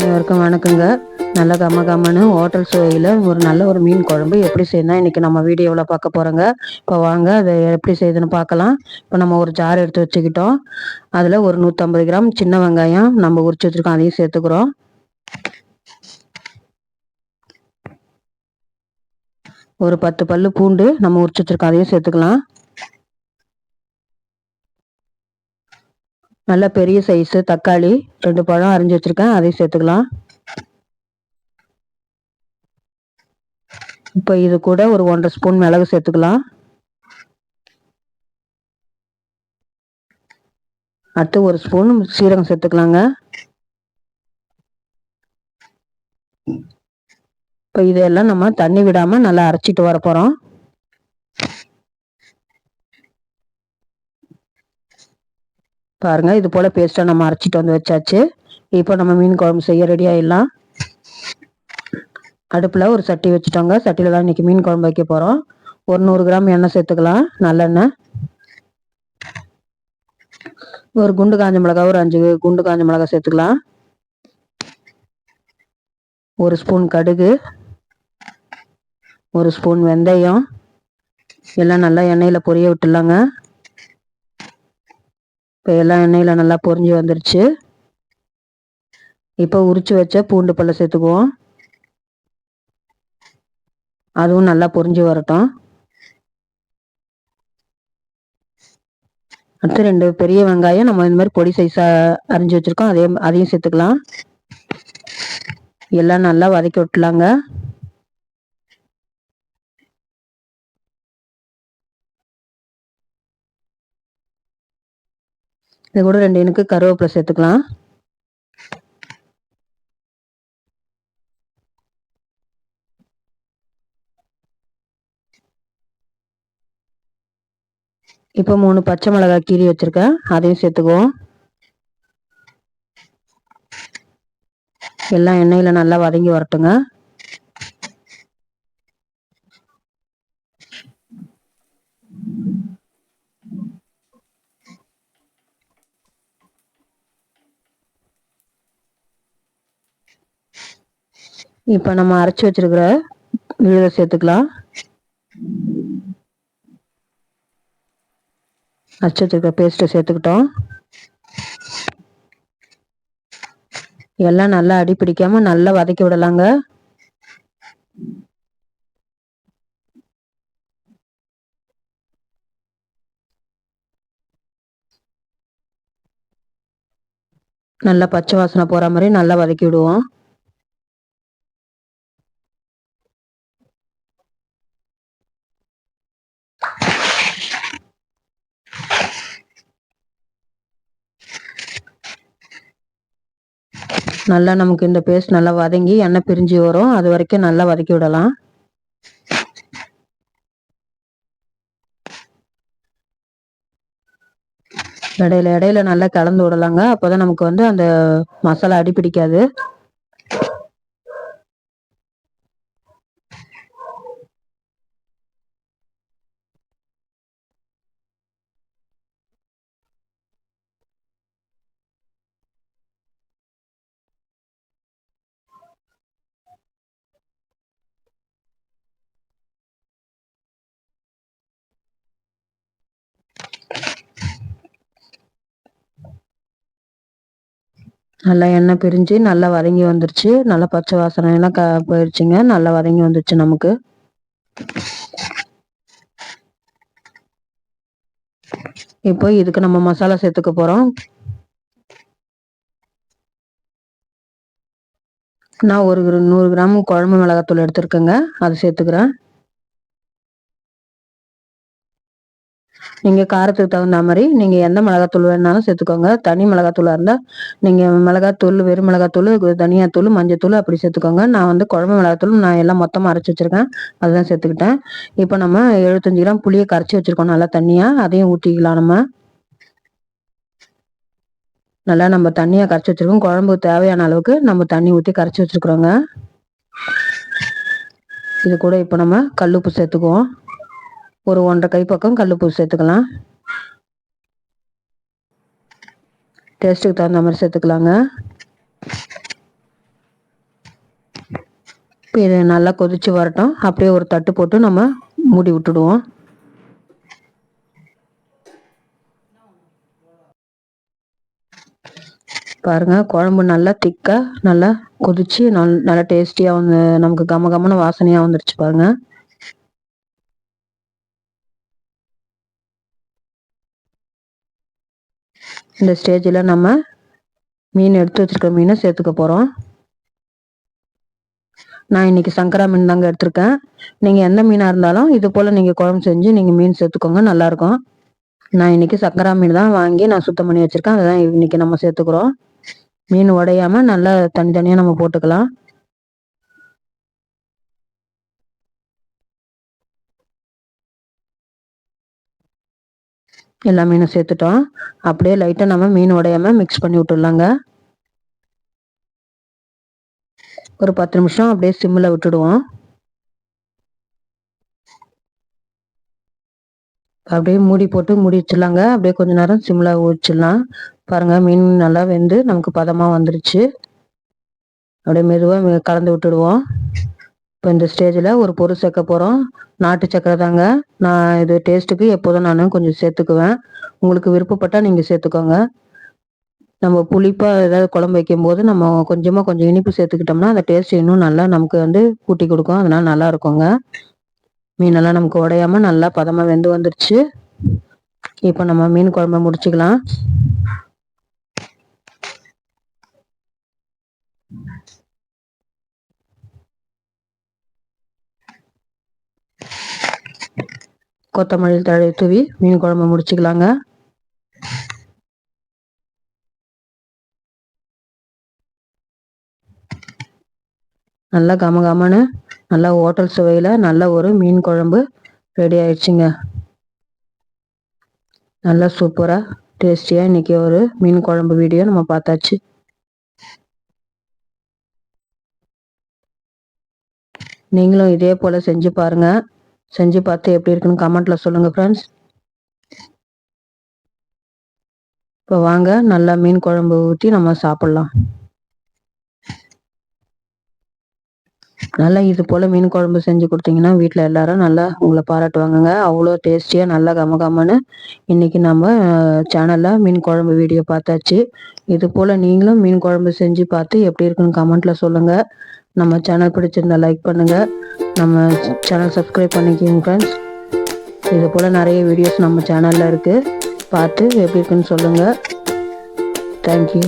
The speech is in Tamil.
அனைவருக்கும் வணக்கங்க. நல்ல கம்மன்னு ஹோட்டல் சுவையில் ஒரு நல்ல ஒரு மீன் குழம்பு எப்படி செய்யணும் இன்றைக்கி நம்ம வீடியோவில் பார்க்க போகிறோங்க. இப்போ வாங்க அதை எப்படி செய்யுதுன்னு பார்க்கலாம். இப்போ நம்ம ஒரு ஜார் எடுத்து வச்சுக்கிட்டோம். அதில் ஒரு 150 கிராம் சின்ன வெங்காயம் நம்ம உரிச்சு வச்சுருக்கோம், அதையும் சேர்த்துக்கிறோம். ஒரு 10 பல்லு பூண்டு நம்ம உரிச்சு வச்சுருக்கோம், அதையும் சேர்த்துக்கலாம். நல்ல பெரிய சைஸு தக்காளி 2 பழம் அரிஞ்சு வச்சுருக்கேன், அதையும் சேர்த்துக்கலாம். இப்போ இது கூட ஒரு 1.5 ஸ்பூன் மிளகு சேர்த்துக்கலாம். அடுத்து ஒரு ஸ்பூன் சீரகம் சேர்த்துக்கலாங்க. இப்போ இதெல்லாம் நம்ம தண்ணி விடாம நல்லா அரைச்சிட்டு வர போறோம். பாருங்க, இது போல பேஸ்டா நம்ம அரைச்சிட்டு வந்து வச்சாச்சு. இப்போ நம்ம மீன் குழம்பு செய்ய ரெடி ஆயிடலாம். அடுப்புல ஒரு சட்டி வச்சுட்டோங்க. சட்டியில தான் இன்னைக்கு மீன் குழம்பு வைக்க போறோம். ஒரு 100 கிராம் எண்ணெய் சேர்த்துக்கலாம், நல்லெண்ணெய். ஒரு குண்டு காஞ்ச மிளகாய், ஒரு 5 குண்டு காஞ்ச மிளகாய் சேர்த்துக்கலாம். ஒரு ஸ்பூன் கடுகு, ஒரு ஸ்பூன் வெந்தயம், எல்லாம் நல்லா எண்ணெயில பொரிய விட்டுலாங்க. இப்போ எல்லாம் எண்ணெயில நல்லா பொரிஞ்சு வந்துருச்சு. இப்போ உரிச்சு வச்ச பூண்டு பல்ல சேர்த்துக்குவோம், அதுவும் நல்லா பொரிஞ்சு வரட்டும். அடுத்து 2 பெரிய வெங்காயம் நம்ம இந்த மாதிரி பொடி சைஸா அரிஞ்சு வச்சிருக்கோம், அதையும் சேர்த்துக்கலாம். எல்லாம் நல்லா வதக்கி விட்டுலாங்க. இது கூட 2 இனுக்கு கருவேப்பிலை சேர்த்துக்கலாம். இப்போ 3 பச்சை மிளகாய் கீறி வச்சிருக்கேன், அதையும் சேர்த்துக்குவோம். எல்லாம் எண்ணெயில நல்லா வதங்கி வரட்டுங்க. இப்போ நம்ம அரைச்சி வச்சிருக்கிற விழுதை சேர்த்துக்கலாம். அரைச்சி வச்சிருக்கிற பேஸ்ட்டை சேர்த்துக்கிட்டோம். எல்லாம் நல்லா அடி பிடிக்காம நல்லா வதக்கி விடலாங்க. நல்லா பச்சை வாசனை போற மாதிரி நல்லா வதக்கி விடுவோம். நல்லா நமக்கு இந்த பேஸ்ட் நல்லா வதங்கி எண்ணெய் பிரிஞ்சு வரும், அது வரைக்கும் நல்லா வதக்கி விடலாம். இடையில இடையில நல்லா கலந்து விடலாங்க, அப்போதான் நமக்கு அந்த மசாலா அடி பிடிக்காது. நல்லா எண்ணெய் பிரிஞ்சு நல்லா வதங்கி வந்துருச்சு. நல்லா பச்சை வாசனை எல்லாம் போயிடுச்சுங்க, நல்லா வதங்கி வந்துருச்சு நமக்கு. இப்போ இதுக்கு நம்ம மசாலா சேர்த்துக்க போறோம். நான் ஒரு 100 கிராம் குழம்பு மிளகாத்தூள் எடுத்துருக்கேங்க, அதை சேர்த்துக்கிறேன். நீங்கள் காரத்துக்கு தகுந்த மாதிரி நீங்கள் எந்த மிளகாத்தூள் வேணாலும் சேர்த்துக்கோங்க. தனி மிளகாத்தூளாக இருந்தால் நீங்கள் மிளகாத்தூள், வெறும் மிளகாத்தூள், தனியாத்தூள், மஞ்சத்தூள் அப்படி சேர்த்துக்கோங்க. நான் குழம்பு மிளகாத்தூள் நான் எல்லாம் மொத்தமாக அரைச்சி வச்சுருக்கேன், அதுதான் சேர்த்துக்கிட்டேன். இப்போ நம்ம 75 கிராம் புளியை கரைச்சி வச்சுருக்கோம் நல்லா தண்ணியாக, அதையும் ஊற்றிக்கலாம். நம்ம தண்ணியாக கரைச்சி வச்சுருக்கோம். குழம்பு தேவையான அளவுக்கு நம்ம தண்ணி ஊற்றி கரைச்சி வச்சுருக்குறோங்க. இது கூட இப்போ நம்ம கல்லுப்பு சேர்த்துக்குவோம். ஒரு 1.5 கை பக்கம் கல்லுப்பு சேர்த்துக்கலாம். டேஸ்ட்டுக்கு தகுந்த மாதிரி சேர்த்துக்கலாங்க. இது நல்லா கொதிச்சு வரட்டும். அப்படியே ஒரு தட்டு போட்டு நம்ம மூடி விட்டுடுவோம். பாருங்க, குழம்பு நல்லா திக்கா நல்லா கொதிச்சு நல்லா டேஸ்டியா வந்து நமக்கு கம கமன வாசனையா வந்துருச்சு பாருங்க. இந்த ஸ்டேஜில் நம்ம மீன் எடுத்து வச்சிருக்க மீனை சேர்த்துக்க போறோம். நான் இன்னைக்கு சங்கரா மீன் தாங்க எடுத்திருக்கேன். நீங்க எந்த மீனா இருந்தாலும் இது போல நீங்க குழம்பு செஞ்சு நீங்க மீன் சேர்த்துக்கோங்க, நல்லா இருக்கும். நான் இன்னைக்கு சங்கரா மீன் தான் வாங்கி நான் சுத்தம் பண்ணி வச்சிருக்கேன். அதான் இன்னைக்கு நம்ம சேர்த்துக்கிறோம். மீன் உடையாம நல்லா தனித்தனியா நம்ம போட்டுக்கலாம். எல்லா மீனும் சேர்த்துட்டோம். அப்படியே லைட்டா நம்ம மீன் உடையாம மிக்ஸ் பண்ணி விட்டுடலாங்க. ஒரு 10 நிமிஷம் அப்படியே சிம்மில் விட்டுடுவோம். அப்படியே மூடி போட்டு மூடி வச்சிடலாங்க. அப்படியே கொஞ்ச நேரம் சிம்மில் வச்சிடலாம். பாருங்க, மீன் நல்லா வெந்து நமக்கு பதமாக வந்துருச்சு. அப்படியே மெதுவாக கலந்து விட்டுடுவோம். இப்போ இந்த ஸ்டேஜில் ஒரு பொருள் சேர்க்க போகிறோம். நாட்டு சக்கரை தாங்க. நான் இது டேஸ்ட்டுக்கு எப்போதும் நான் கொஞ்சம் சேர்த்துக்குவேன். உங்களுக்கு விருப்பப்பட்டால் நீங்கள் சேர்த்துக்கோங்க. நம்ம புளிப்பாக ஏதாவது குழம்பு வைக்கும்போது நம்ம கொஞ்சம் இனிப்பு சேர்த்துக்கிட்டோம்னா அந்த டேஸ்ட் இன்னும் நல்லா நமக்கு வந்து கூட்டி கொடுக்கும். அதனால நல்லா இருக்குங்க. மீனெல்லாம் நமக்கு உடையாம நல்லா பதமாக வெந்து வந்துருச்சு. இப்போ நம்ம மீன் குழம்பை முடிச்சுக்கலாம். கொத்தமல்லி தழை தூவி மீன் குழம்பு முடிச்சுக்கலாங்க. நல்லா கமகமன்னு நல்லா ஹோட்டல் சுவையில் நல்ல ஒரு மீன் குழம்பு ரெடி ஆயிடுச்சுங்க. நல்லா சூப்பராக டேஸ்டியாக இன்னைக்கு ஒரு மீன் குழம்பு வீடியோ நம்ம பார்த்தாச்சு. நீங்களும் இதே போல் செஞ்சு பாருங்க. செஞ்சு பார்த்து எப்படி இருக்குன்னு கமெண்ட்ல சொல்லுங்க ஃப்ரெண்ட்ஸ். இப்போ வாங்க நல்லா மீன் குழம்பு ஊற்றி நம்ம சாப்பிட்லாம். நல்லா இது போல் மீன் குழம்பு செஞ்சு கொடுத்தீங்கன்னா வீட்டில் எல்லாரும் நல்லா உங்களை பாராட்டுவாங்கங்க. அவ்வளோ டேஸ்டியாக நல்லா கமகமன்னு இன்னைக்கு நம்ம சேனலில் மீன் குழம்பு வீடியோ பார்த்தாச்சு. இது போல் நீங்களும் மீன் குழம்பு செஞ்சு பார்த்து எப்படி இருக்குன்னு கமெண்ட்டில் சொல்லுங்கள். நம்ம சேனல் பிடிச்சிருந்தா லைக் பண்ணுங்கள். நம்ம சேனல் சப்ஸ்கிரைப் பண்ணிக்கோங்க ஃப்ரெண்ட்ஸ். இது போல் நிறைய வீடியோஸ் நம்ம சேனலில் இருக்குது. பார்த்து எப்படி இருக்குன்னு சொல்லுங்கள். தேங்க்யூ.